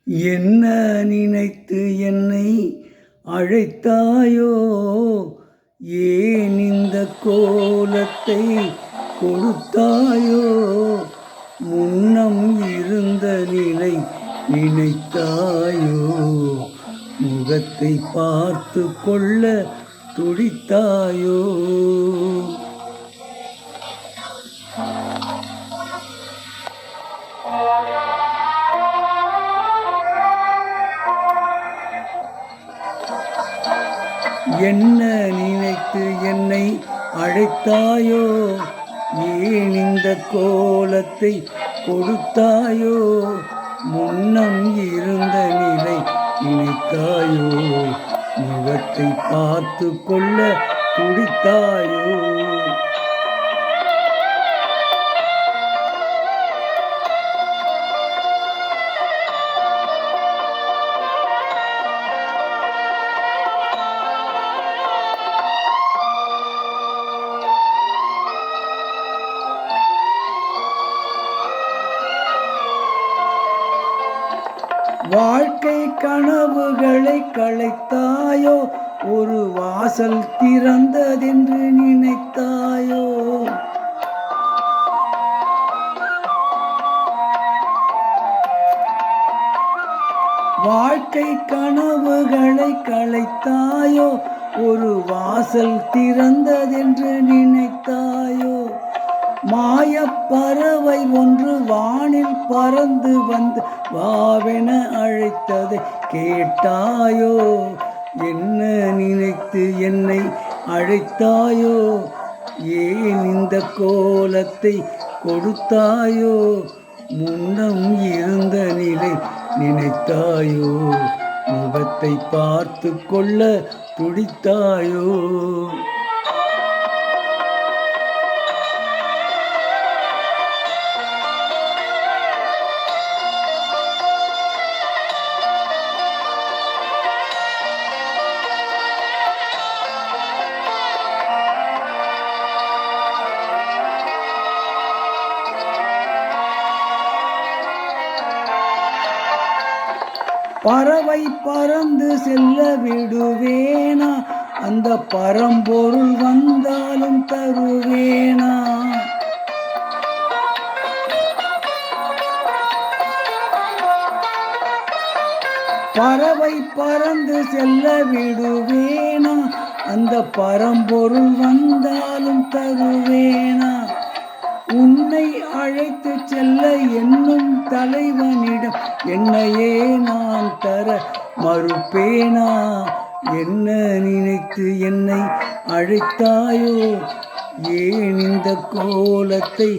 என்ன நினைத்து என்னை அழைத்தாயோ? ஏன் இந்த கோலத்தை கொடுத்தாயோ? முன்னம் இருந்த நிலை நினைத்தாயோ? முகத்தை பார்த்து கொள்ள துடித்தாயோ? என்ன நினைத்து என்னை அழைத்தாயோ? ஏன் இந்த கோலத்தை கொடுத்தாயோ? முன்னம் இருந்த நிலை நினைத்தாயோ? முகத்தை பார்த்து கொள்ள துடித்தாயோ? வாழ்க்கை கனவுகளை களைத்தாயோ? ஒரு வாசல் திறந்ததென்று நினைத்தாயோ? வாழ்க்கை கனவுகளை களைத்தாயோ? ஒரு வாசல் திறந்ததென்று நினைத்தாயோ? மாயப்பறவை ஒன்று வானில் பறந்து வந்து வாவென அழைத்ததை கேட்டாயோ? என்ன நினைத்து என்னை அழைத்தாயோ? ஏன் இந்த கோலத்தை கொடுத்தாயோ? முன்னம் இருந்த நிலை நினைத்தாயோ? முகத்தை பார்த்து கொள்ள துடித்தாயோ? பறவை பறந்து செல்ல விடுவேனா? அந்த பரம்பொருள் வந்தாலும் தருவேனா? பறவை பறந்து செல்ல விடுவேனா? அந்த பரம்பொருள் வந்தாலும் தருவேனா? உன்னை அழைத்து செல்ல என்னும் தலைவனிடம் என்னையே நான் தர மறுப்பேனா? என்ன நினைத்து என்னை அழைத்தாயோ? ஏன் இந்த கோலத்தை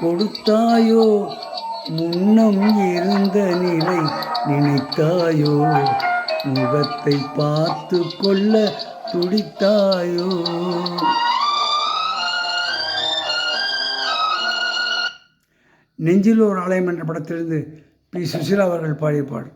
கொடுத்தாயோ? முன்னம் இருந்த நிலை நினைத்தாயோ? முகத்தை பார்த்து கொள்ள துடித்தாயோ? நெஞ்சில் ஒரு ஆலயம் என்ற படத்திலிருந்து பி. சுசீலா அவர்கள் பாடிய பாடல்.